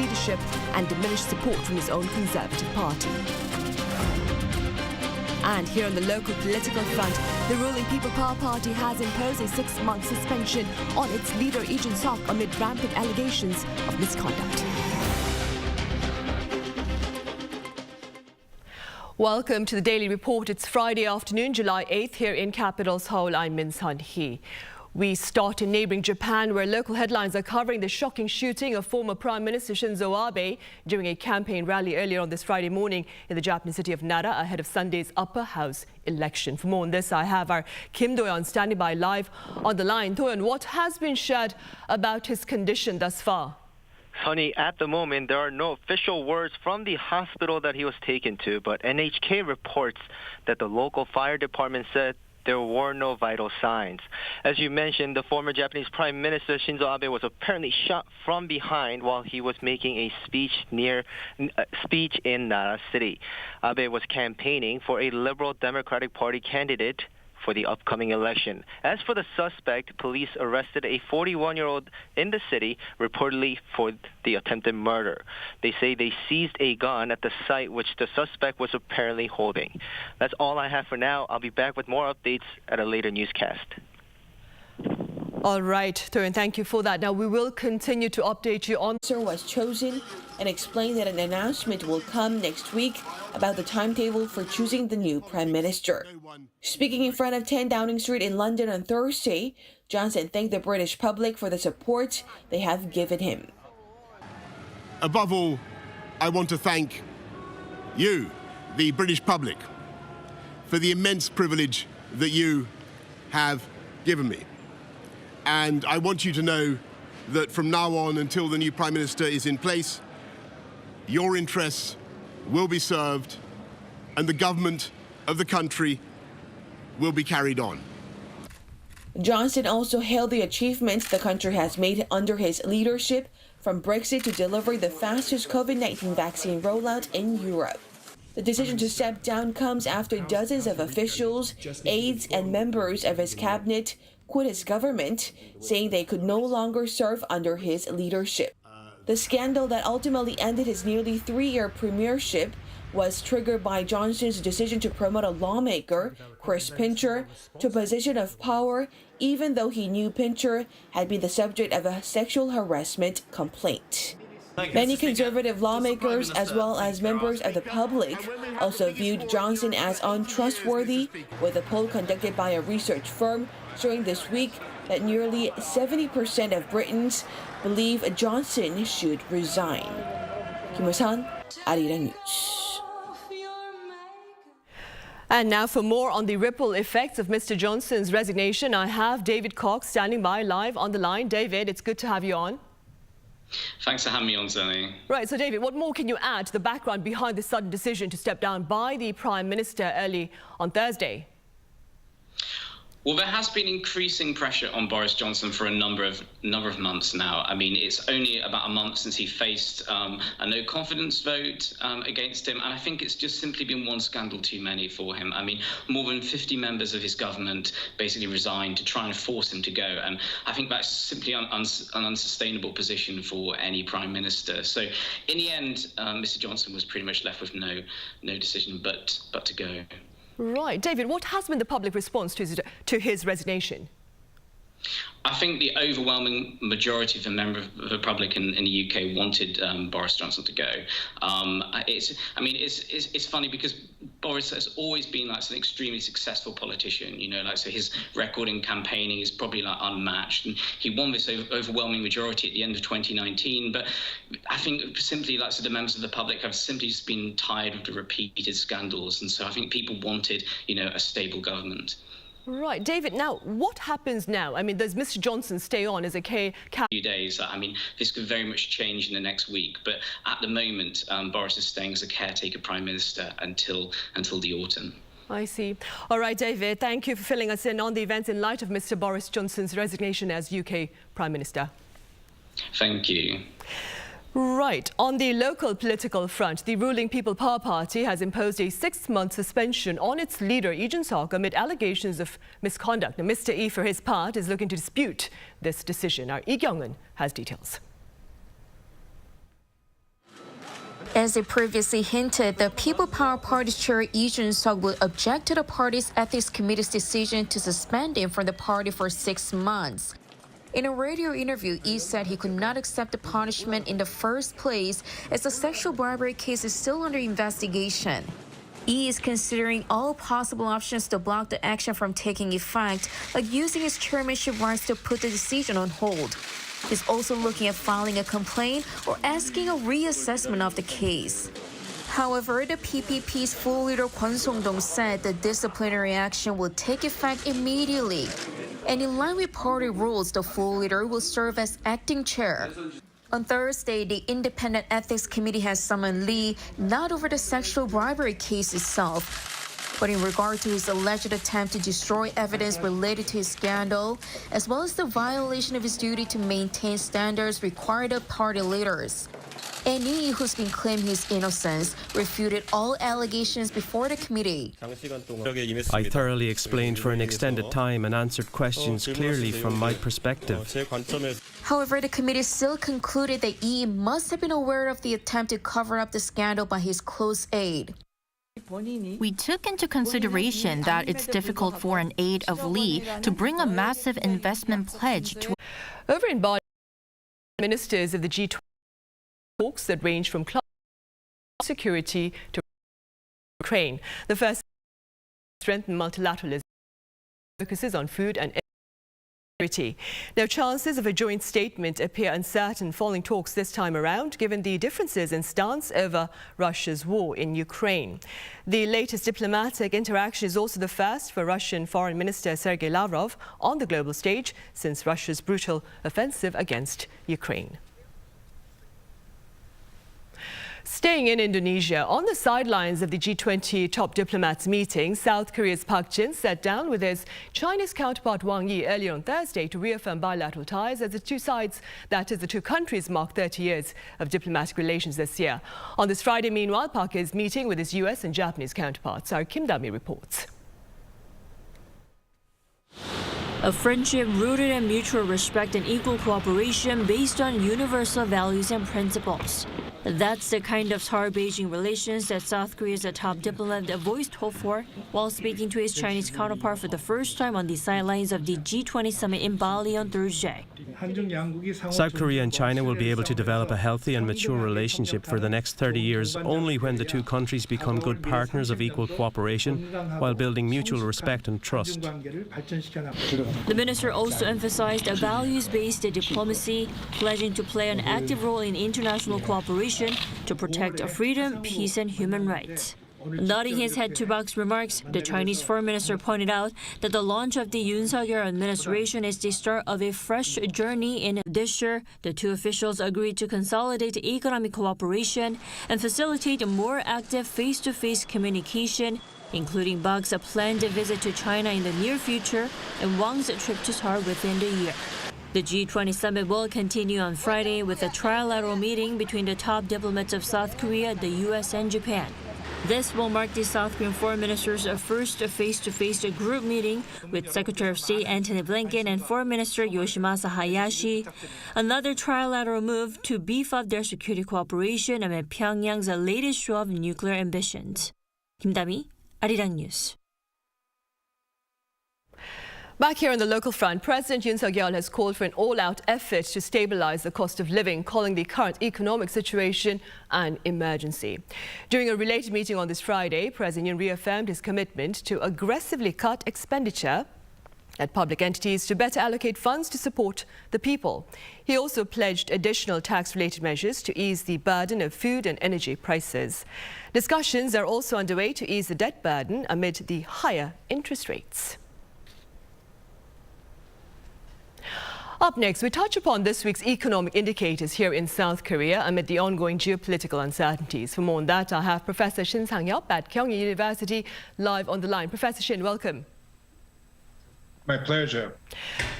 leadership and diminished support from his own Conservative Party. And here on the local political front, the ruling People Power Party has imposed a 6-month suspension on its leader Lee Jun-seok amid rampant allegations of misconduct. Welcome to the Daily Report. It's Friday afternoon, July 8th, here in capital Seoul. I'm Min Sun-hee. We start in neighboring Japan, where local headlines are covering the shocking shooting of former Prime Minister Shinzo Abe during a campaign rally earlier on this Friday morning in the Japanese city of Nara ahead of Sunday's upper house election. For more on this, I have our Kim Do-yeon standing by live on the line. Do-yeon, what has been shared about his condition thus far? Sunny, at the moment, there are no official words from the hospital that he was taken to, but NHK reports that the local fire department said there were no vital signs. As you mentioned, the former Japanese Prime Minister Shinzo Abe was apparently shot from behind while he was making a speech in Nara City. Abe was campaigning for a Liberal Democratic Party candidate for the upcoming election. As for the suspect, police arrested a 41-year-old in the city, reportedly for the attempted murder. They say they seized a gun at the site which the suspect was apparently holding. That's all I have for now. I'll be back with more updates at a later newscast. All right, Thurin, thank you for that. Now, we will continue to update you on... ...was chosen and explained that an announcement will come next week about the timetable for choosing the new Prime Minister. Speaking in front of 10 Downing Street in London on Thursday, Johnson thanked the British public for the support they have given him. Above all, I want to thank you, the British public, for the immense privilege that you have given me. And I want you to know that from now on until the new Prime Minister is in place, your interests will be served and the government of the country will be carried on. Johnson also hailed the achievements the country has made under his leadership, from Brexit to delivering the fastest COVID-19 vaccine rollout in Europe. The decision to step down comes after dozens of officials, aides, and members of his cabinet quit his government, saying they could no longer serve under his leadership. The scandal that ultimately ended his nearly 3-year premiership was triggered by Johnson's decision to promote a lawmaker, Chris Pincher, to a position of power, even though he knew Pincher had been the subject of a sexual harassment complaint. Many conservative lawmakers, as well as members of the public, also viewed Johnson as untrustworthy, with a poll conducted by a research firm showing this week that nearly 70% of Britons believe Johnson should resign. Kim Do-yeon, Arirang News. And now for more on the ripple effects of Mr. Johnson's resignation, I have David Cox standing by live on the line. David, it's good to have you on. Thanks for having me on, Zoe. Right, so David, what more can you add to the background behind the sudden decision to step down by the Prime Minister early on Thursday? Well, there has been increasing pressure on Boris Johnson for a number of months now. I mean, it's only about a month since he faced a no-confidence vote against him, and I think it's just simply been one scandal too many for him. I mean, more than 50 members of his government basically resigned to try and force him to go, and I think that's simply an unsustainable position for any Prime Minister. So, in the end, Mr. Johnson was pretty much left with no decision but to go. Right. David, what has been the public response to his resignation? I think the overwhelming majority of the members of the public in the UK wanted Boris Johnson to go. It's funny because Boris has always been like an extremely successful politician. You know, like, so his record in campaigning is probably like unmatched, and he won this overwhelming majority at the end of 2019. But I think simply like so the members of the public have simply just been tired of the repeated scandals, and so I think people wanted, you know, a stable government. Right. David, now, what happens now? I mean, does Mr. Johnson stay on as a few days? I mean, this could very much change in the next week. But at the moment, Boris is staying as a caretaker Prime Minister until the autumn. I see. All right, David, thank you for filling us in on the events in light of Mr. Boris Johnson's resignation as UK Prime Minister. Thank you. Right. On the local political front, the ruling People Power Party has imposed a 6-month suspension on its leader, Lee Jun-seok, amid allegations of misconduct. Now, Mr. Lee, for his part, is looking to dispute this decision. Our Lee Kyung-eun has details. As it previously hinted, the People Power Party chair Lee Jun-seok will object to the party's ethics committee's decision to suspend him from the party for 6 months. In a radio interview, Lee said he could not accept the punishment in the first place as the sexual bribery case is still under investigation. Lee is considering all possible options to block the action from taking effect, like using his chairmanship rights to put the decision on hold. He's also looking at filing a complaint or asking a reassessment of the case. However, the PPP's full leader Kwon Song-dong said the disciplinary action will take effect immediately. And in line with party rules, the full leader will serve as acting chair. On Thursday, the Independent Ethics Committee has summoned Lee not over the sexual bribery case itself, but in regard to his alleged attempt to destroy evidence related to his scandal, as well as the violation of his duty to maintain standards required of party leaders. And Lee, who's been claiming his innocence, refuted all allegations before the committee. I thoroughly explained for an extended time and answered questions clearly from my perspective. However, the committee still concluded that Lee must have been aware of the attempt to cover up the scandal by his close aide. We took into consideration that it's difficult for an aide of Lee to bring a massive investment pledge to. Over in Bali, ministers of the G20 talks that range from climate security to Ukraine. The first strengthen multilateralism focuses on food and security. Now, chances of a joint statement appear uncertain following talks this time around, given the differences in stance over Russia's war in Ukraine. The latest diplomatic interaction is also the first for Russian Foreign Minister Sergei Lavrov on the global stage since Russia's brutal offensive against Ukraine. Staying in Indonesia, on the sidelines of the G20 top diplomats meeting, South Korea's Park Jin sat down with his Chinese counterpart Wang Yi earlier on Thursday to reaffirm bilateral ties as the two countries mark 30 years of diplomatic relations this year. On this Friday, meanwhile, Park is meeting with his US and Japanese counterparts. Our Kim Dami reports. A friendship rooted in mutual respect and equal cooperation based on universal values and principles. That's the kind of Seoul-Beijing relations that South Korea's top diplomat voiced hope for while speaking to his Chinese counterpart for the first time on the sidelines of the G20 summit in Bali on Thursday. South Korea and China will be able to develop a healthy and mature relationship for the next 30 years only when the two countries become good partners of equal cooperation while building mutual respect and trust. The minister also emphasized a values-based diplomacy, pledging to play an active role in international cooperation to protect freedom, peace, and human rights. Nodding his head to Park's remarks, the Chinese foreign minister pointed out that the launch of the Yoon administration is the start of a fresh journey. In this year, the two officials agreed to consolidate economic cooperation and facilitate a more active face-to-face communication, including Park's planned visit to China in the near future and Wang's trip to Seoul within the year. The G20 summit will continue on Friday with a trilateral meeting between the top diplomats of South Korea, the US, and Japan. This will mark the South Korean foreign minister's first face-to-face group meeting with Secretary of State Antony Blinken and Foreign Minister Yoshimasa Hayashi, another trilateral move to beef up their security cooperation amid Pyongyang's latest show of nuclear ambitions. Kim Dami, Arirang News. Back here on the local front, President Yoon Suk-yeol has called for an all-out effort to stabilize the cost of living, calling the current economic situation an emergency. During a related meeting on this Friday, President Yoon reaffirmed his commitment to aggressively cut expenditure at public entities to better allocate funds to support the people. He also pledged additional tax-related measures to ease the burden of food and energy prices. Discussions are also underway to ease the debt burden amid the higher interest rates. Up next, we touch upon this week's economic indicators here in South Korea amid the ongoing geopolitical uncertainties. For more on that, I have Professor Shin Sang-yeop at Kyung-hee University live on the line. Professor Shin, welcome. My pleasure.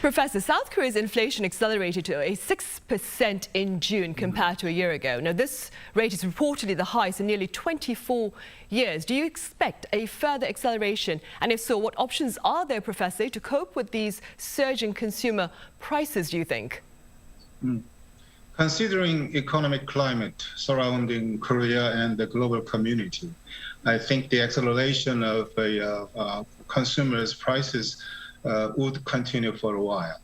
Professor, South Korea's inflation accelerated to a 6% in June compared to a year ago. Now, this rate is reportedly the highest in nearly 24 years. Do you expect a further acceleration? And if so, what options are there, Professor, to cope with these surging consumer prices, do you think? Considering economic climate surrounding Korea and the global community, I think the acceleration of consumers' prices would continue for a while.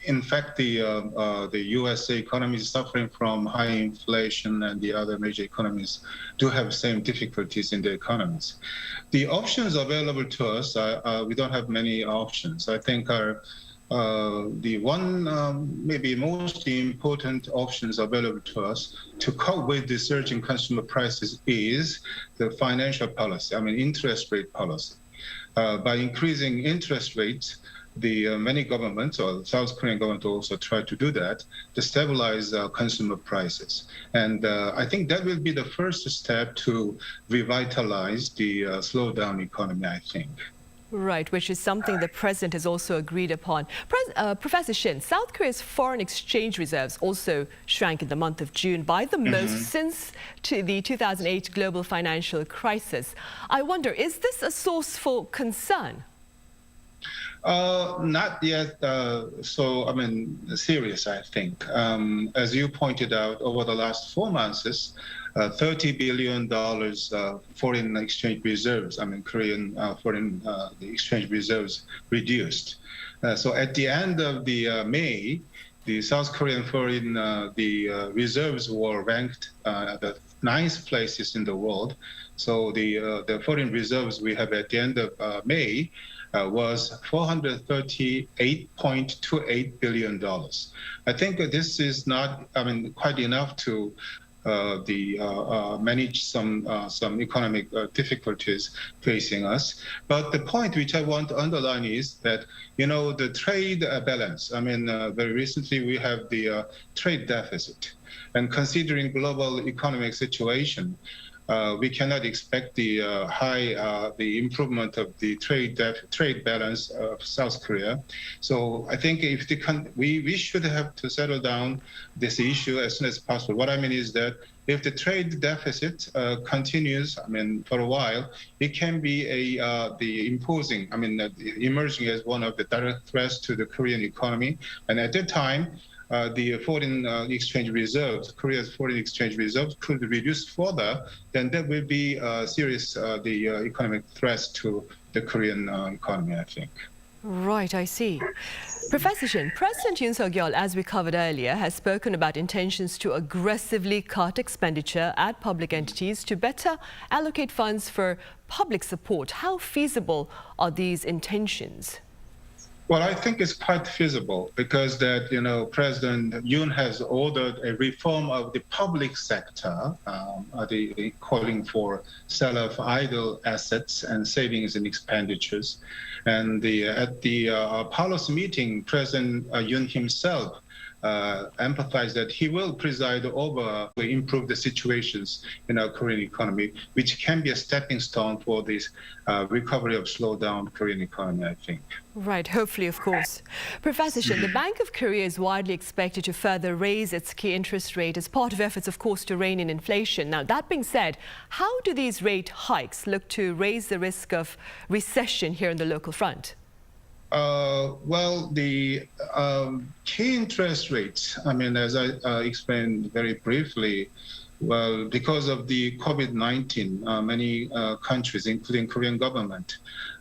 In fact, the USA economy is suffering from high inflation, and the other major economies do have same difficulties in their economies. The options available to us, we don't have many options. I think the one maybe most important options available to us to cope with the surging consumer prices is the financial policy, interest rate policy. By increasing interest rates, the many governments, or the South Korean government also try to do that, to stabilize consumer prices. And I think that will be the first step to revitalize the slowdown economy, I think. Right, which is something the president has also agreed upon. Professor Shin, South Korea's foreign exchange reserves also shrank in the month of June by the most since the 2008 global financial crisis. I wonder, is this a source for concern? Not yet serious, I think. As you pointed out, over the last 4 months, $30 billion foreign exchange reserves, Korean foreign exchange reserves reduced. So at the end of the May, the South Korean foreign reserves were ranked at the 9th places in the world. So the foreign reserves we have at the end of May was $438.28 billion. I think this is not, quite enough to manage some economic difficulties facing us. But the point which I want to underline is that, the trade balance, very recently we have the trade deficit. And considering global economic situation, we cannot expect the the improvement of the trade balance of South Korea. So I think if we should have to settle down this issue as soon as possible. What I mean is that if the trade deficit continues, for a while, it can be emerging as one of the direct threats to the Korean economy. And at that time, the foreign exchange reserves, Korea's foreign exchange reserves, could be reduced further, then there will be serious economic threats to the Korean economy, I think. Right, I see. Professor Shin, President Yoon Suk-yeol, as we covered earlier, has spoken about intentions to aggressively cut expenditure at public entities to better allocate funds for public support. How feasible are these intentions? Well, I think it's quite feasible because that, President Yoon has ordered a reform of the public sector, calling for sale of idle assets and savings and expenditures. And at the policy meeting, President Yoon himself emphasized that he will preside over to improve the situations in our Korean economy, which can be a stepping stone for this recovery of slowdown Korean economy, I think. Right, hopefully, of course. Professor Shin, the Bank of Korea is widely expected to further raise its key interest rate as part of efforts, of course, to rein in inflation. Now, that being said, how do these rate hikes look to raise the risk of recession here in the local front? Well, the key interest rates, as I explained very briefly, well, because of the COVID-19, many countries, including Korean government,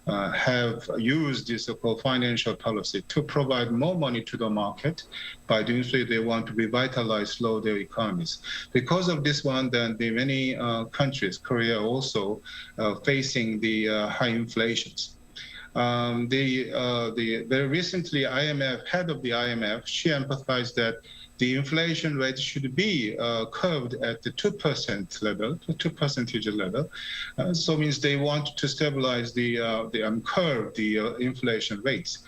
have used this so-called financial policy to provide more money to the market. By doing so, they want to revitalize, slow their economies. Because of this one, then the many countries, Korea also, facing the high inflations. Very recently, head of the IMF, she emphasized that the inflation rate should be curbed at the 2% level, so means they want to stabilize curb the inflation rates.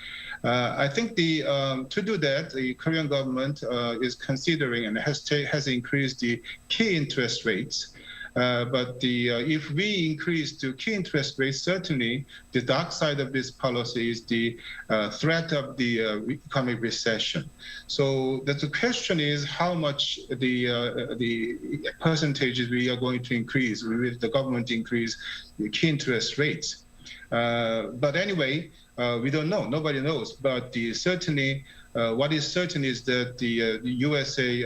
I think to do that, the Korean government is considering and has increased the key interest rates. But if we increase the key interest rates, certainly the dark side of this policy is the threat of the economic recession. So the question is how much the percentages we are going to increase, with the government increase the key interest rates. But anyway, we don't know. Nobody knows. But certainly What is certain is that the USA,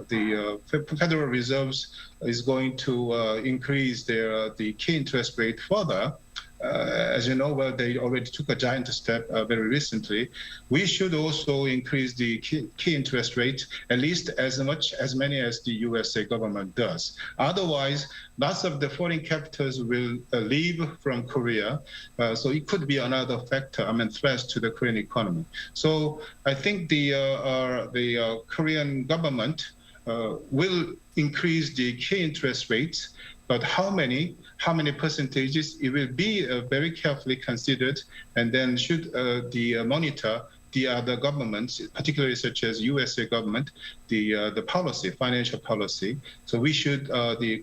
the Federal Reserves is going to increase the key interest rate further. As you know, well, they already took a giant step very recently. We should also increase the key interest rate at least as many as the USA government does. Otherwise, lots of the foreign capitals will leave from Korea. So it could be another factor, threat to the Korean economy. So I think the Korean government will increase the key interest rates, but how many percentages, it will be very carefully considered, and then should monitor the other governments, particularly such as USA government, the policy, financial policy. So we should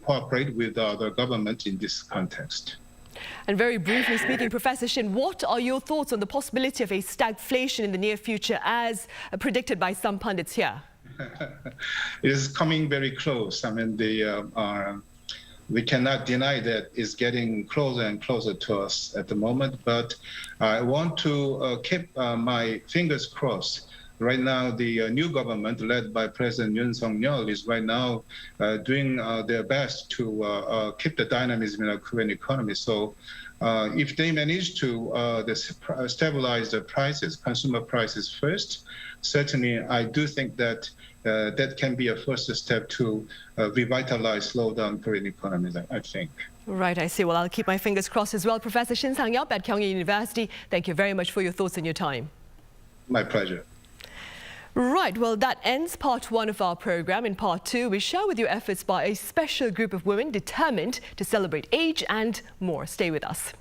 cooperate with other governments in this context. And very briefly speaking, Professor Shin, what are your thoughts on the possibility of a stagflation in the near future as predicted by some pundits here? It is coming very close. We cannot deny that it's getting closer and closer to us at the moment, but I want to keep my fingers crossed. Right now, the new government led by President Yoon is right now doing their best to keep the dynamism in the Korean economy. So if they manage to stabilize the prices, consumer prices first, certainly I do think that that can be a first step to revitalize, slow down Korean economy, I think. Right, I see. Well, I'll keep my fingers crossed as well. Professor Shin Sang-yup at Kyung University, thank you very much for your thoughts and your time. My pleasure. Right, well, that ends part one of our program. In part two, we share with you efforts by a special group of women determined to celebrate age and more. Stay with us.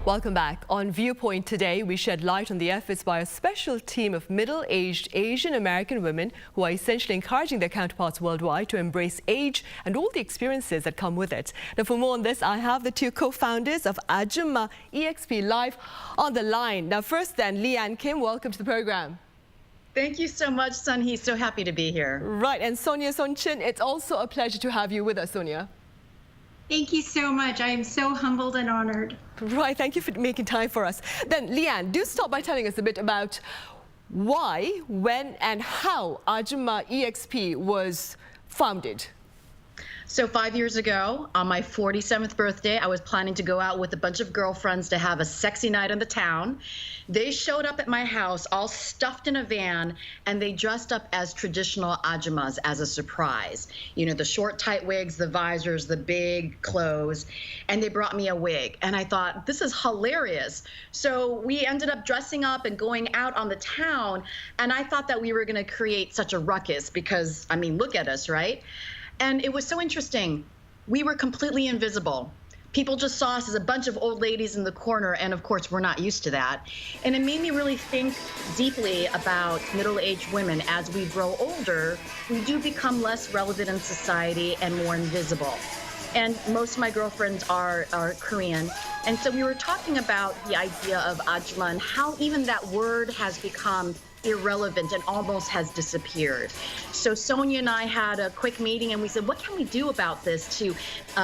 Welcome back. On Viewpoint today, we shed light on the efforts by a special team of middle-aged Asian American women who are essentially encouraging their counterparts worldwide to embrace age and all the experiences that come with it. Now, for more on this, I have the two co-founders of K-AJUMMA EXP live on the line. Now, first then, Leanne Kim, welcome to the program. Thank you so much, Sun-hee. So happy to be here. Right, and Sonia Sonchin, it's also a pleasure to have you with us, Sonia. Thank you so much. I am so humbled and honored. Right, thank you for making time for us. Then, Leanne, do start by telling us a bit about why, when, and how AJUMMA EXP was founded. So 5 years ago, on my 47th birthday, I was planning to go out with a bunch of girlfriends to have a sexy night in the town. They showed up at my house all stuffed in a van, and they dressed up as traditional AJUMMAs as a surprise. You know, the short, tight wigs, the visors, the big clothes, and they brought me a wig. And I thought, this is hilarious. So we ended up dressing up and going out on the town, and I thought that we were going to create such a ruckus because, I mean, look at us, right? And it was so interesting. We were completely invisible. People just saw us as a bunch of old ladies in the corner, and of course, we're not used to that. And it made me really think deeply about middle-aged women. As we grow older, we do become less relevant in society and more invisible. And most of my girlfriends are Korean. And so we were talking about the idea of AJUMMA and how even that word has become irrelevant and almost has disappeared. So Sonia and I had a quick meeting and we said, what can we do about this to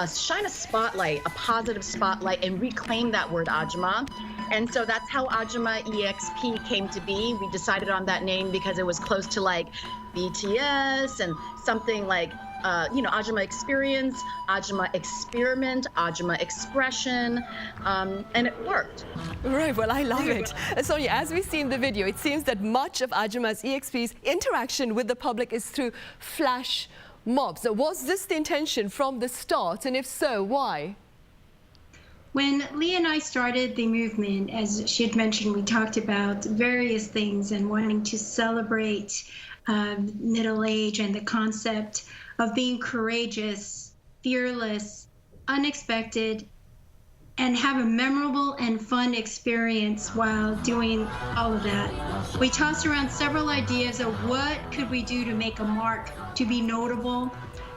shine a spotlight, a positive spotlight, and reclaim that word AJUMMA? And so that's how AJUMMA EXP came to be. We decided on that name because it was close to like BTS and something like AJUMMA Experience, AJUMMA Experiment, AJUMMA Expression, and it worked. Right, well, I love it. Sonia, as we see in the video, it seems that much of AJUMMA's EXP's interaction with the public is through flash mobs. So was this the intention from the start, and if so, why? When Lee and I started the movement, as she had mentioned, we talked about various things and wanting to celebrate middle age and the concept of being courageous, fearless, unexpected, and have a memorable and fun experience while doing all of that. We tossed around several ideas of what could we do to make a mark, to be notable,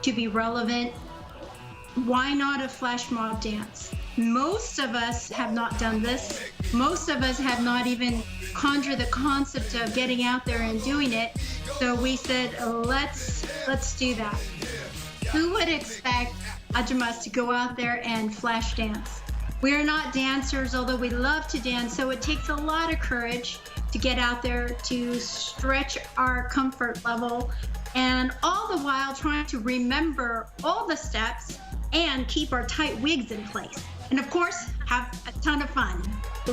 to be relevant. Why not a flash mob dance? Most of us have not done this. Most of us have not even conjured the concept of getting out there and doing it. So we said, let's do that. Who would expect AJUMMAs to go out there and flash dance? We are not dancers, although we love to dance, so it takes a lot of courage to get out there, to stretch our comfort level, and all the while trying to remember all the steps and keep our tight wigs in place. And of course, have a ton of fun.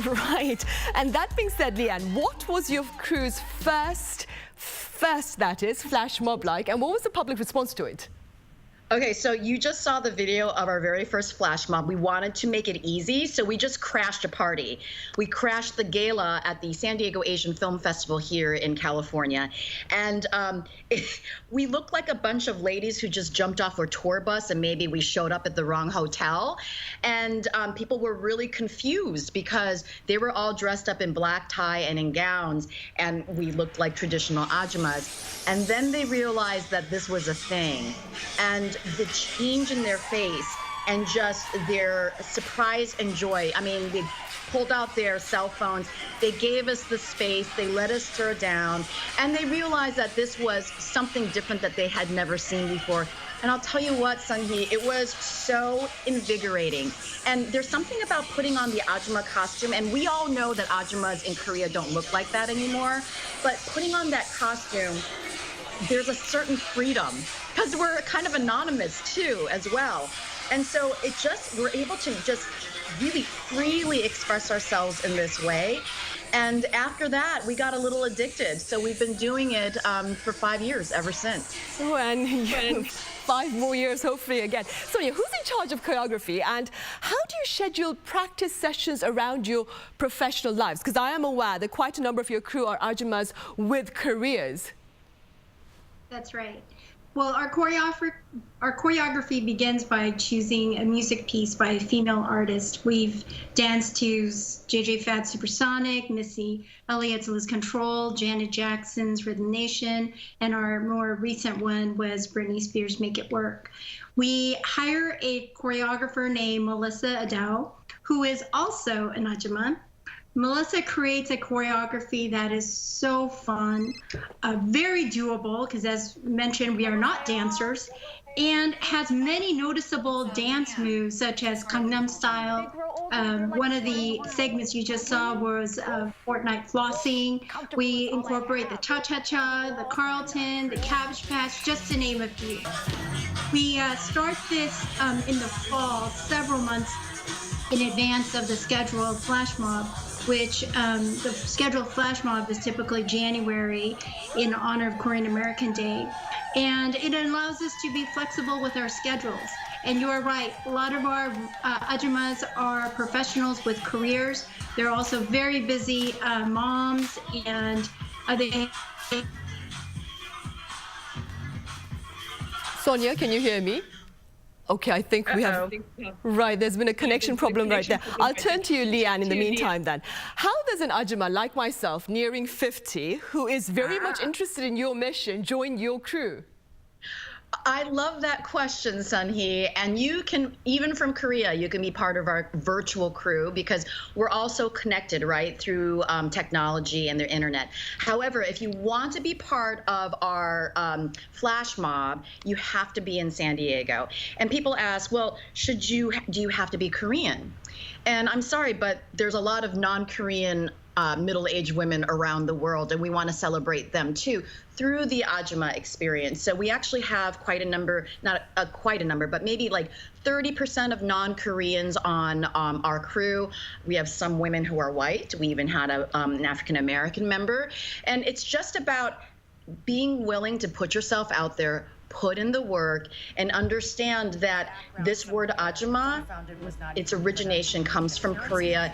Right. And that being said, Leanne, what was your crew's first that is, flash mob-like, and what was the public response to it? Okay, so you just saw the video of our very first flash mob. We wanted to make it easy, so we just crashed a party. We crashed the gala at the San Diego Asian Film Festival here in California. And we looked like a bunch of ladies who just jumped off a tour bus and maybe we showed up at the wrong hotel. And people were really confused because they were all dressed up in black tie and in gowns, and we looked like traditional AJUMMAs. And then they realized that this was a thing. And the change in their face and just their surprise and joy. I mean, they pulled out their cell phones, they gave us the space, they let us throw down, and they realized that this was something different that they had never seen before. And I'll tell you what, Sun-hee, it was so invigorating. And there's something about putting on the AJUMMA costume, and we all know that AJUMMAs in Korea don't look like that anymore, but putting on that costume, there's a certain freedom, because we're kind of anonymous too as well. And so we're able to just really freely express ourselves in this way. And after that, we got a little addicted. So we've been doing it for 5 years ever since. Oh, and 5 more years, hopefully, again. Sonia, who's in charge of choreography, and how do you schedule practice sessions around your professional lives? Because I am aware that quite a number of your crew are AJUMMAs with careers. That's right. Well, our choreography begins by choosing a music piece by a female artist. We've danced to JJ Fad's Supersonic, Missy Elliott's Lose Control, Janet Jackson's Rhythm Nation, and our more recent one was Britney Spears' Make It Work. We hire a choreographer named Melissa Adao, who is also an AJUMMA. Melissa creates a choreography that is so fun, very doable, because as mentioned, we are not dancers, and has many noticeable dance moves, such as Gangnam Style. One of the segments you just saw was Fortnite flossing. We incorporate the cha-cha-cha, the Carlton, the Cabbage Patch, just to name a few. We start this in the fall, several months in advance of the scheduled flash mob, which the scheduled flash mob is typically January in honor of Korean American Day. And it allows us to be flexible with our schedules. And you are right, a lot of our ajummas are professionals with careers. They're also very busy moms, and they... Sonia, can you hear me? Okay, I think we have... Right, there's been a connection problem right there. I'll turn to you, Leanne, in the meantime then. How does an ajumma like myself, nearing 50, who is very much interested in your mission, join your crew? I love that question, Sun-hee. And you can, even from Korea, you can be part of our virtual crew because we're also connected, right, through technology and their internet. However, if you want to be part of our flash mob, you have to be in San Diego. And people ask, well, do you have to be Korean? And I'm sorry, but there's a lot of non-Korean middle-aged women around the world, and we want to celebrate them too through the ajumma experience. So we actually have quite a number, not quite a number, but maybe like 30% of non-Koreans on our crew. We have some women who are white. We even had an African-American member. And it's just about being willing to put yourself out there, put in the work, and understand that this word ajumma, its origination comes from Korea,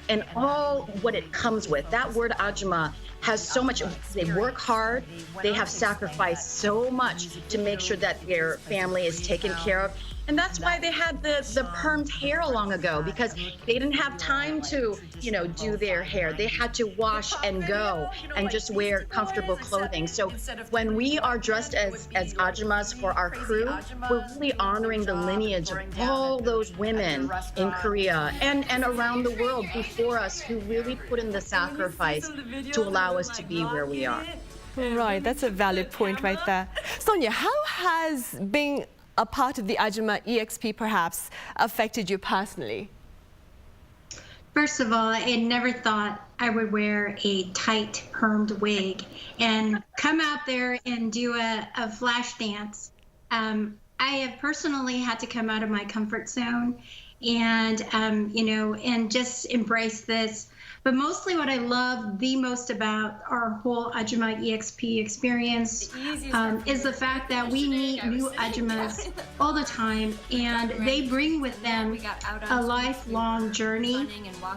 and all what it comes with. That word ajumma has so much. They work hard, they have sacrificed so much to make sure that their family is taken care of. And that's why they had the permed hair long ago, because they didn't have time to, you know, do their hair. They had to wash and go and just wear comfortable clothing. So when we are dressed as ajummas for our crew, we're really honoring the lineage of all those women in Korea and around the world before us who really put in the sacrifice to allow us to be where we are. Right, that's a valid point right there. Sonia, how has being a part of the Ajumma EXP perhaps affected you personally? First of all, I never thought I would wear a tight permed wig and come out there and do a flash dance. I have personally had to come out of my comfort zone and, you know, and just embrace this. But mostly what I love the most about our whole Ajumma EXP experience is the fact that we meet new Ajummas all the time, and they bring with them a lifelong journey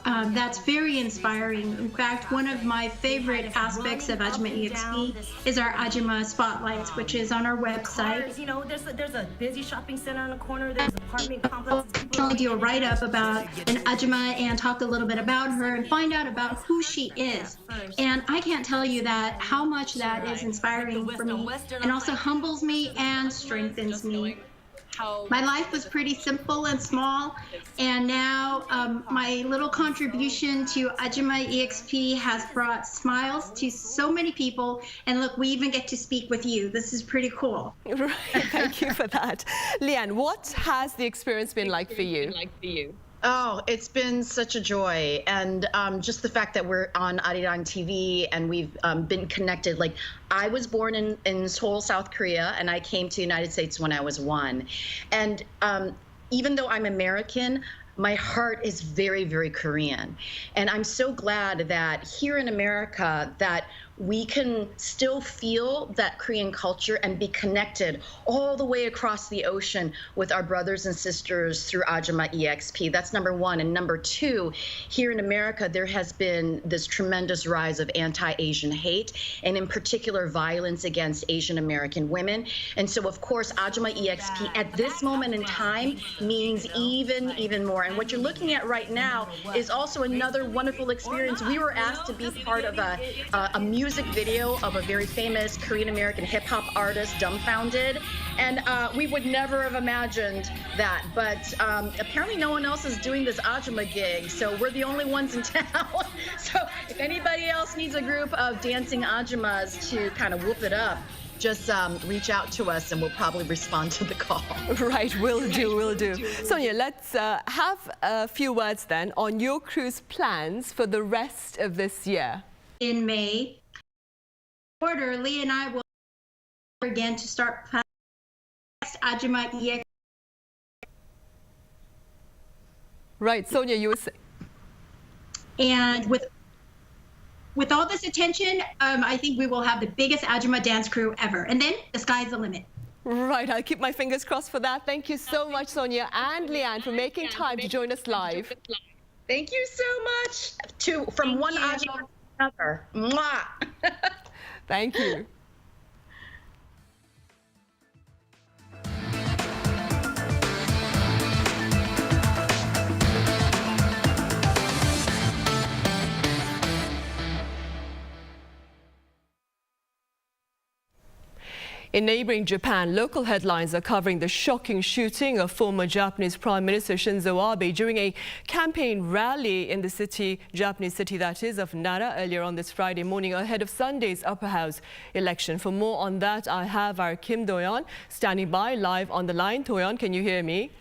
that's very inspiring. In fact, one of my favorite aspects of Ajumma EXP is our Ajumma Spotlights, which is on our website. You know, there's a busy shopping center on the corner, there's apartment complexes. I'll do a write-up about an Ajumma and talk a little bit about her and find out about who she is. And I can't tell you that how much that is inspiring for me and also humbles me and strengthens me. My life was pretty simple and small, and now my little contribution to Ajumma EXP has brought smiles to so many people, and look, we even get to speak with you. This is pretty cool. Right, thank you for that. Leanne, what has the experience been like for you? Oh, it's been such a joy. And just the fact that we're on Arirang TV and we've been connected. Like, I was born in Seoul, South Korea, and I came to the United States when I was 1. And even though I'm American, my heart is very, very Korean. And I'm so glad that here in America that we can still feel that Korean culture and be connected all the way across the ocean with our brothers and sisters through Ajumma EXP. That's number one. And number two, here in America, there has been this tremendous rise of anti-Asian hate, and in particular, violence against Asian American women. And so, of course, Ajumma EXP at this moment in time means even more. And what you're looking at right now is also another wonderful experience. We were asked to be part of a music music video of a very famous Korean American hip hop artist, Dumbfounded. And we would never have imagined that. But apparently no one else is doing this AJUMMA gig. So we're the only ones in town. So if anybody else needs a group of dancing AJUMMAs to kind of whoop it up, just reach out to us and we'll probably respond to the call. Right, will do. Sonia, let's have a few words then on your cruise plans for the rest of this year. In May, Lee and I will again to start planning next AJUMMA EX. Right, Sonia, you were saying. And with all this attention, I think we will have the biggest AJUMMA dance crew ever. And then the sky's the limit. Right, I'll keep my fingers crossed for that. Thank you so much, Sonia and Leanne, for making time to join us live. Thank you so much. From one AJUMMA to another. Mwah. Thank you. In neighboring Japan, local headlines are covering the shocking shooting of former Japanese Prime Minister Shinzo Abe during a campaign rally in the Japanese city that is, of Nara earlier on this Friday morning ahead of Sunday's upper house election. For more on that, I have our Kim Do-yeon standing by live on the line. Do-yeon, can you hear me?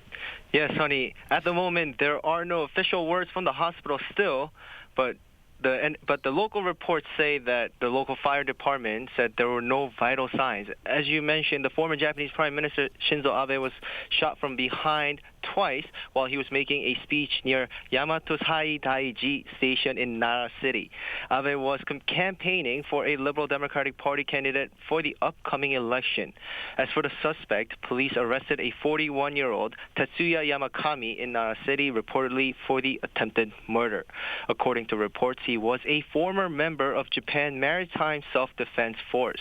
Yes, honey. At the moment, there are no official words from the hospital still, but the local reports say that the local fire department said there were no vital signs. As you mentioned, the former Japanese Prime Minister Shinzo Abe was shot from behind twice while he was making a speech near Yamatosai Daiji Station in Nara City. Abe was campaigning for a Liberal Democratic Party candidate for the upcoming election. As for the suspect, police arrested a 41-year-old Tetsuya Yamakami in Nara City reportedly for the attempted murder. According to reports, he was a former member of Japan Maritime Self-Defense Force.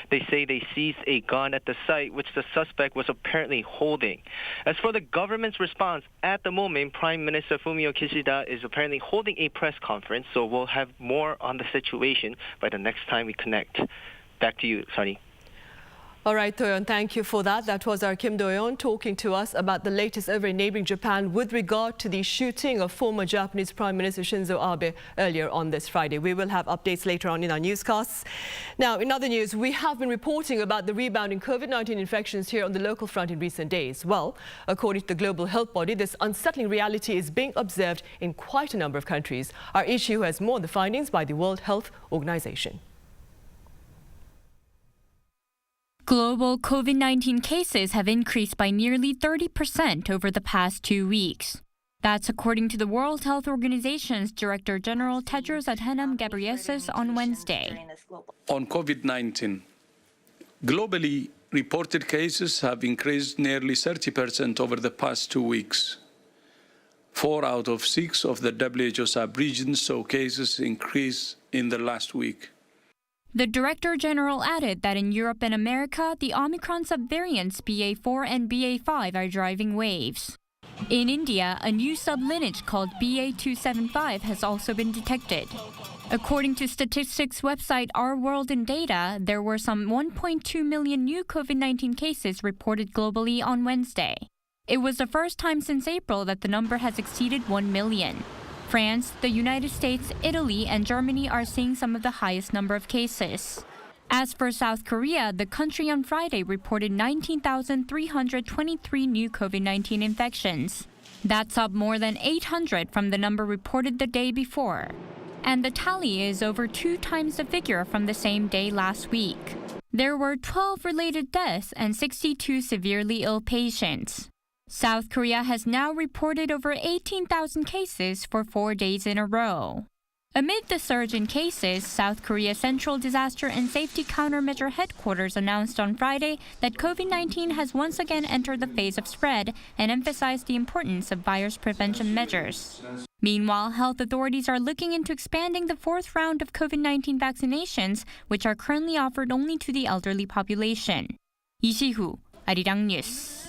They say they seized a gun at the site, which the suspect was apparently holding. As for the government's response, at the moment, Prime Minister Fumio Kishida is apparently holding a press conference, so we'll have more on the situation by the next time we connect. Back to you, Sunny. All right, Do-yeon, thank you for that. That was our Kim Do-yeon talking to us about the latest over in neighboring Japan with regard to the shooting of former Japanese Prime Minister Shinzo Abe earlier on this Friday. We will have updates later on in our newscasts. Now, in other news, we have been reporting about the rebounding COVID-19 infections here on the local front in recent days. Well, according to the global health body, this unsettling reality is being observed in quite a number of countries. Our issue has more on the findings by the World Health Organization. Global COVID-19 cases have increased by nearly 30% over the past 2 weeks. That's according to the World Health Organization's Director General Tedros Adhanom Ghebreyesus on Wednesday. On COVID-19, globally reported cases have increased nearly 30% over the past 2 weeks. 4 out of 6 of the WHO sub-regions saw cases increase in the last week. The Director General added that in Europe and America, the Omicron subvariants BA4 and BA5 are driving waves. In India, a new sublineage called BA275 has also been detected. According to statistics website Our World in Data, there were some 1.2 million new COVID-19 cases reported globally on Wednesday. It was the first time since April that the number has exceeded 1 million. France, the United States, Italy, and Germany are seeing some of the highest number of cases. As for South Korea, the country on Friday reported 19,323 new COVID-19 infections. That's up more than 800 from the number reported the day before. And the tally is over 2 times the figure from the same day last week. There were 12 related deaths and 62 severely ill patients. South Korea has now reported over 18,000 cases for 4 days in a row. Amid the surge in cases, South Korea's Central Disaster and Safety Countermeasure Headquarters announced on Friday that COVID-19 has once again entered the phase of spread and emphasized the importance of virus prevention measures. Meanwhile, health authorities are looking into expanding the 4th round of COVID-19 vaccinations, which are currently offered only to the elderly population. 이시후, Arirang News.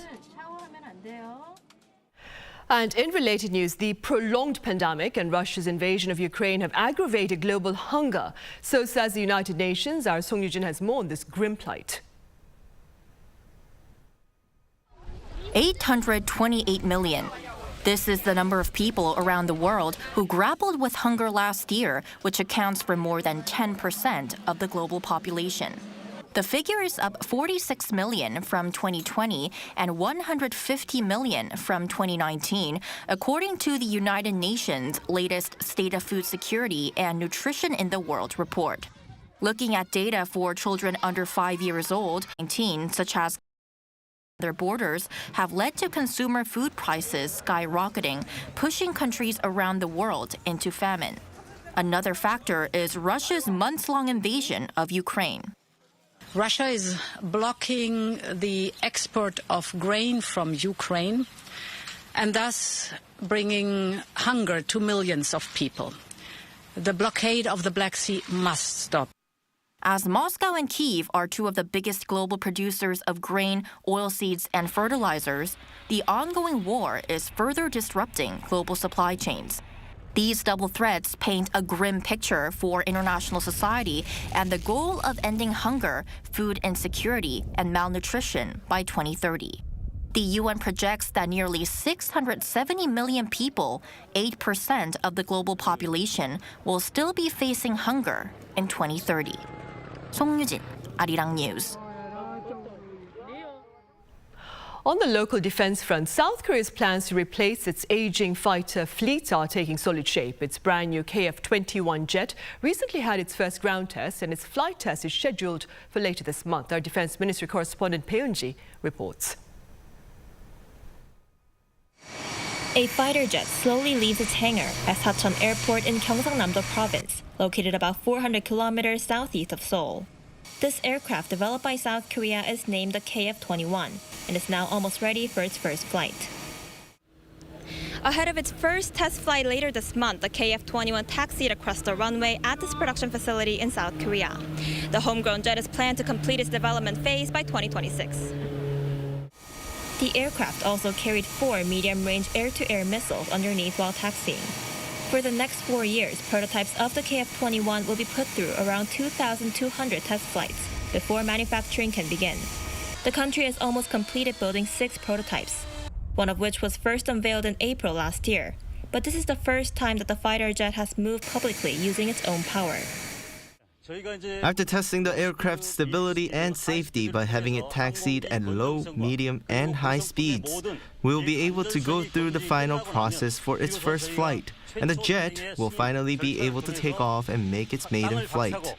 And in related news, the prolonged pandemic and Russia's invasion of Ukraine have aggravated global hunger. So says the United Nations. Our Song Yujin has more on this grim plight. 828 million. This is the number of people around the world who grappled with hunger last year, which accounts for more than 10% of the global population. The figure is up 46 million from 2020 and 150 million from 2019, according to the United Nations' latest State of Food Security and Nutrition in the World report. Looking at data for children under 5 years old, 19, such as their borders, have led to consumer food prices skyrocketing, pushing countries around the world into famine. Another factor is Russia's months-long invasion of Ukraine. Russia is blocking the export of grain from Ukraine and thus bringing hunger to millions of people. The blockade of the Black Sea must stop. As Moscow and Kyiv are two of the biggest global producers of grain, oilseeds, and fertilizers, the ongoing war is further disrupting global supply chains. These double threats paint a grim picture for international society and the goal of ending hunger, food insecurity, and malnutrition by 2030. The UN projects that nearly 670 million people, 8% of the global population, will still be facing hunger in 2030. 송유진, Arirang News. On the local defense front, South Korea's plans to replace its aging fighter fleet are taking solid shape. Its brand new KF-21 jet recently had its first ground test, and its flight test is scheduled for later this month. Our Defense Ministry correspondent Peunji reports. A fighter jet slowly leaves its hangar at Sacheon Airport in Gyeongsang-namdo Province, located about 400 kilometers southeast of Seoul. This aircraft, developed by South Korea, is named the KF-21 and is now almost ready for its first flight. Ahead of its first test flight later this month, the KF-21 taxied across the runway at this production facility in South Korea. The homegrown jet is planned to complete its development phase by 2026. The aircraft also carried 4 medium-range air-to-air missiles underneath while taxiing. For the next 4 years, prototypes of the KF-21 will be put through around 2,200 test flights before manufacturing can begin. The country has almost completed building 6 prototypes, one of which was first unveiled in April last year. But this is the first time that the fighter jet has moved publicly using its own power. After testing the aircraft's stability and safety by having it taxied at low, medium, and high speeds, we will be able to go through the final process for its first flight, and the jet will finally be able to take off and make its maiden flight.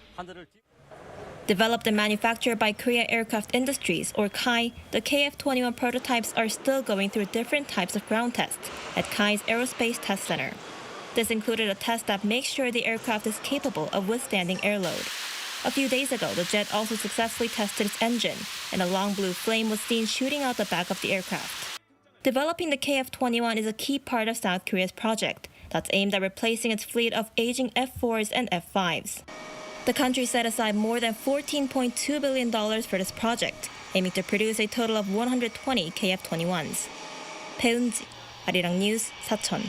Developed and manufactured by Korea Aircraft Industries, or KAI, the KF-21 prototypes are still going through different types of ground tests at KAI's Aerospace Test Center. This included a test that makes sure the aircraft is capable of withstanding air load. A few days ago, the jet also successfully tested its engine, and a long blue flame was seen shooting out the back of the aircraft. Developing the KF-21 is a key part of South Korea's project that's aimed at replacing its fleet of aging F-4s and F-5s. The country set aside more than $14.2 billion for this project, aiming to produce a total of 120 KF-21s. Peunji, Arirang News, Sacheon.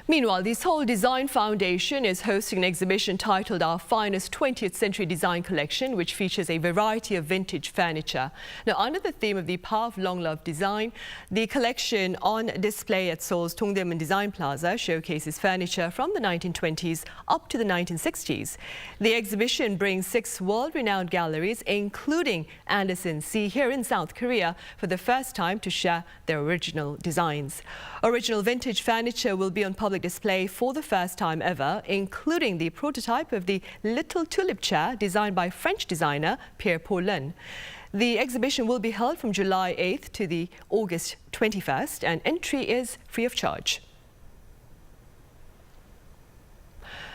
Meanwhile, the Seoul Design Foundation is hosting an exhibition titled Our Finest 20th Century Design Collection, which features a variety of vintage furniture. Now, under the theme of the power of long-loved design, the collection on display at Seoul's Dongdaemun Design Plaza showcases furniture from the 1920s up to the 1960s. The exhibition brings 6 world-renowned galleries, including Anderson C here in South Korea, for the first time to share their original designs. Original vintage furniture will be on public display for the first time ever, including the prototype of the Little Tulip chair designed by French designer Pierre Paulin. The exhibition will be held from July 8th to the August 21st, and entry is free of charge.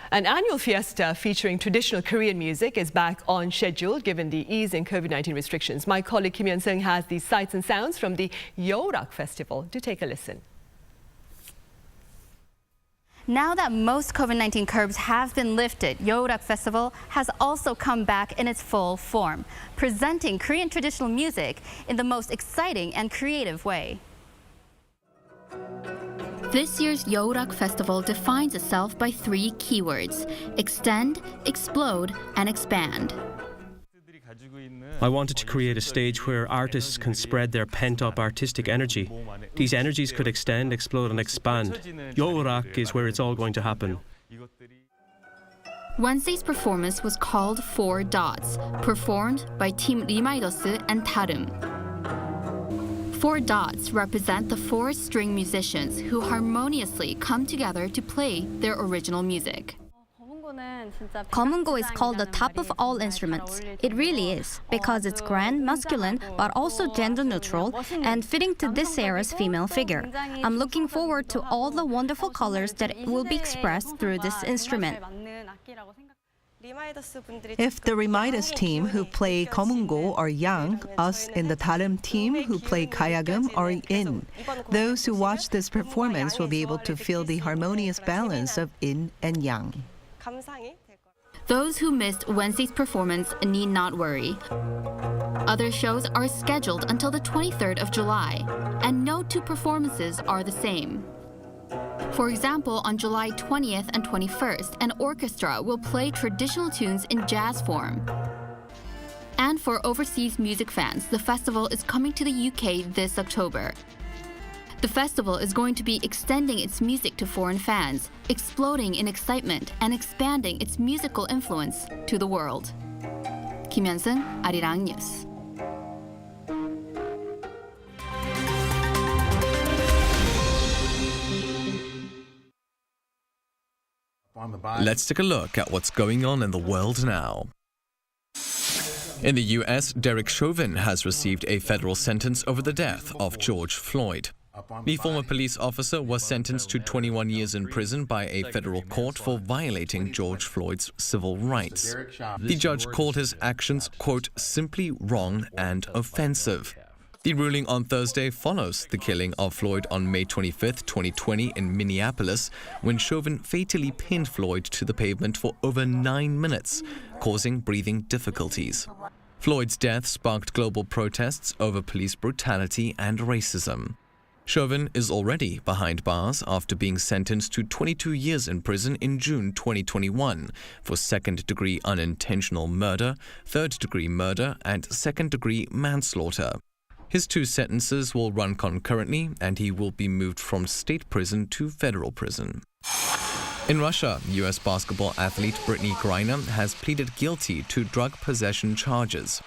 An annual fiesta featuring traditional Korean music is back on schedule given the ease in COVID-19 restrictions. My colleague Kim Yeon-seung has the sights and sounds from the Yeourak festival. Do take a listen. Now that most COVID-19 curbs have been lifted, Yeourak Festival has also come back in its full form, presenting Korean traditional music in the most exciting and creative way. This year's Yeourak Festival defines itself by 3 keywords: extend, explode, and expand. I wanted to create a stage where artists can spread their pent-up artistic energy. These energies could extend, explode and expand. Yeourak is where it's all going to happen. Wednesday's performance was called 4 Dots, performed by Team Resigns and 다름. 4 Dots represent the 4 string musicians who harmoniously come together to play their original music. Komungo is called the top of all instruments. It really is, because it's grand, masculine, but also gender neutral and fitting to this era's female figure. I'm looking forward to all the wonderful colors that will be expressed through this instrument. If the Resigns team who play Komungo are young, us in the 다름 team who play K-AJUMMA are in. Those who watch this performance will be able to feel the harmonious balance of yin and yang. Those who missed Wednesday's performance need not worry. Other shows are scheduled until the 23rd of July, and no 2 performances are the same. For example, on July 20th and 21st, an orchestra will play traditional tunes in jazz form. And for overseas music fans, the festival is coming to the UK this October. The festival is going to be extending its music to foreign fans, exploding in excitement, and expanding its musical influence to the world. Kim Hyun-sung, Arirang News. Let's take a look at what's going on in the world now. In the US, Derek Chauvin has received a federal sentence over the death of George Floyd. The former police officer was sentenced to 21 years in prison by a federal court for violating George Floyd's civil rights. The judge called his actions, quote, simply wrong and offensive. The ruling on Thursday follows the killing of Floyd on May 25, 2020 in Minneapolis, when Chauvin fatally pinned Floyd to the pavement for over 9 minutes, causing breathing difficulties. Floyd's death sparked global protests over police brutality and racism. Chauvin is already behind bars after being sentenced to 22 years in prison in June 2021 for second-degree unintentional murder, third-degree murder, and second-degree manslaughter. His 2 sentences will run concurrently, and he will be moved from state prison to federal prison. In Russia, U.S. basketball athlete Brittany Griner has pleaded guilty to drug possession charges.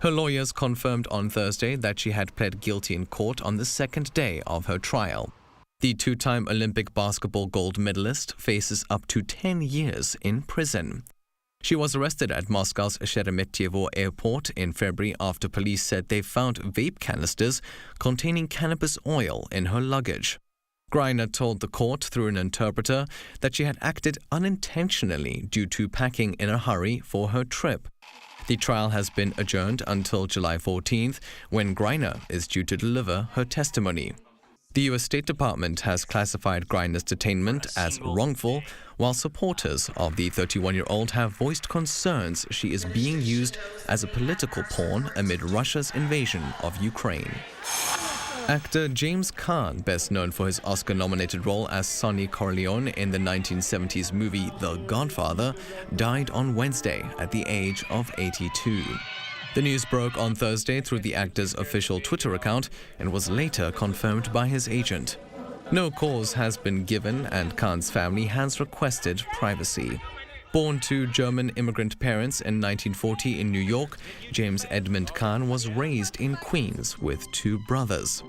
Her lawyers confirmed on Thursday that she had pled guilty in court on the 2nd day of her trial. The 2-time Olympic basketball gold medalist faces up to 10 years in prison. She was arrested at Moscow's Sheremetyevo airport in February after police said they found vape canisters containing cannabis oil in her luggage. Griner told the court through an interpreter that she had acted unintentionally due to packing in a hurry for her trip. The trial has been adjourned until July 14th, when Griner is due to deliver her testimony. The U.S. State Department has classified Griner's detainment as wrongful, while supporters of the 31-year-old have voiced concerns she is being used as a political pawn amid Russia's invasion of Ukraine. Actor James Caan, best known for his Oscar-nominated role as Sonny Corleone in the 1970s movie The Godfather, died on Wednesday at the age of 82. The news broke on Thursday through the actor's official Twitter account and was later confirmed by his agent. No cause has been given, and Caan's family has requested privacy. Born to German immigrant parents in 1940 in New York, James Edmund Caan was raised in Queens with 2 brothers.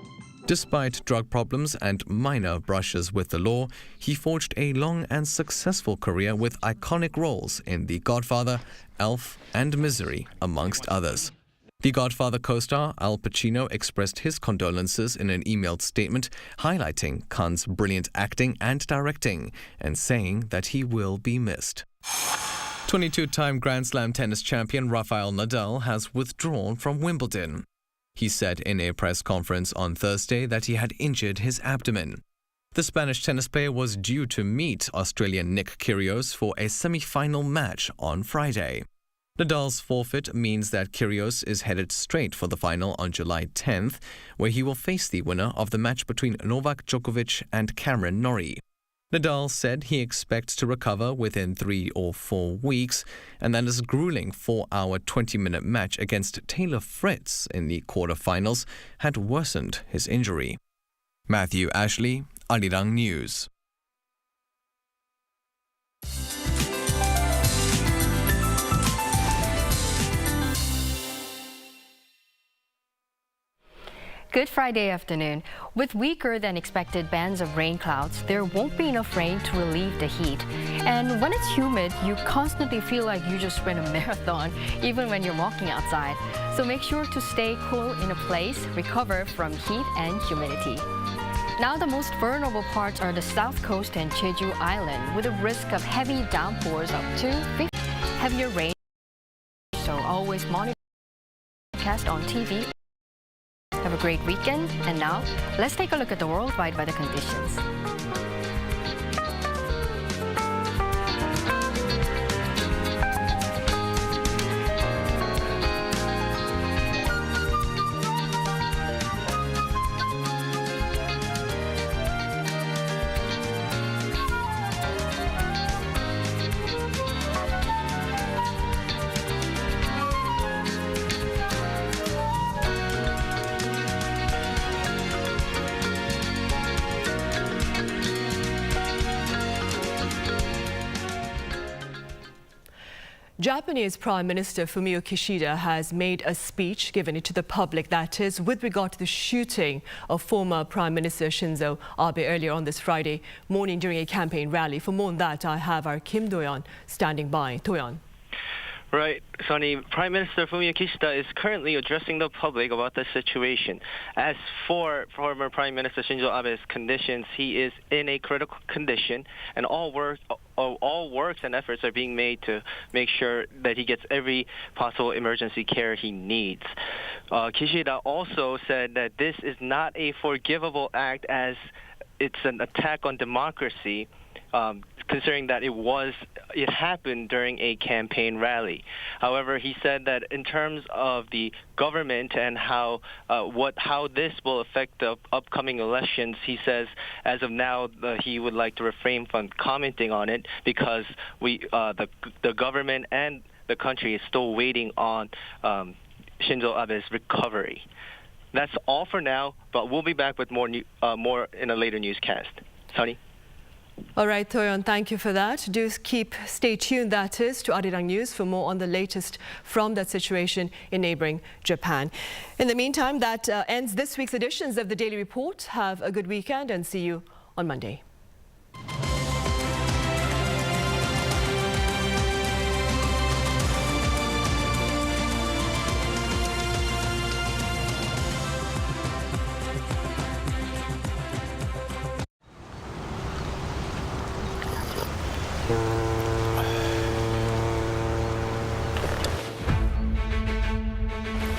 Despite drug problems and minor brushes with the law, he forged a long and successful career with iconic roles in The Godfather, Elf, and Misery, amongst others. The Godfather co-star Al Pacino expressed his condolences in an emailed statement highlighting Caan's brilliant acting and directing and saying that he will be missed. 22-time Grand Slam tennis champion Rafael Nadal has withdrawn from Wimbledon. He said in a press conference on Thursday that he had injured his abdomen. The Spanish tennis player was due to meet Australian Nick Kyrgios for a semi-final match on Friday. Nadal's forfeit means that Kyrgios is headed straight for the final on July 10th, where he will face the winner of the match between Novak Djokovic and Cameron Norrie. Nadal said he expects to recover within 3 or 4 weeks, and that his grueling 4-hour 20-minute match against Taylor Fritz in the quarterfinals had worsened his injury. Matthew Ashley, Arirang News. Good Friday afternoon. With weaker than expected bands of rain clouds, there won't be enough rain to relieve the heat. And when it's humid, you constantly feel like you just ran a marathon, even when you're walking outside. So make sure to stay cool in a place, recover from heat and humidity. Now the most vulnerable parts are the south coast and Jeju Island, with a risk of heavy downpours up to 50 heavier rain. So always monitor on TV. Have a great weekend, and now let's take a look at the worldwide weather conditions. Japanese Prime Minister Fumio Kishida has made a speech, given it to the public, that is, with regard to the shooting of former Prime Minister Shinzo Abe earlier on this Friday morning during a campaign rally. For more on that, I have our Kim Do-yeon standing by. Do-yeon. Right, Sonny. Prime Minister Fumio Kishida is currently addressing the public about the situation. As for former Prime Minister Shinzo Abe's conditions, he is in a critical condition, and all works and efforts are being made to make sure that he gets every possible emergency care he needs. Kishida also said that this is not a forgivable act, as it's an attack on democracy, considering that it happened during a campaign rally. However, he said that in terms of the government and how this will affect the upcoming elections, he says as of now he would like to refrain from commenting on it, because the government and the country is still waiting on Shinzo Abe's recovery. That's all for now, but we'll be back with more in a later newscast. Sonny? All right, Toyon, thank you for that. Stay tuned, that is, to Arirang News for more on the latest from that situation in neighboring Japan. In the meantime, that ends this week's editions of the Daily Report. Have a good weekend and see you on Monday. Thank you.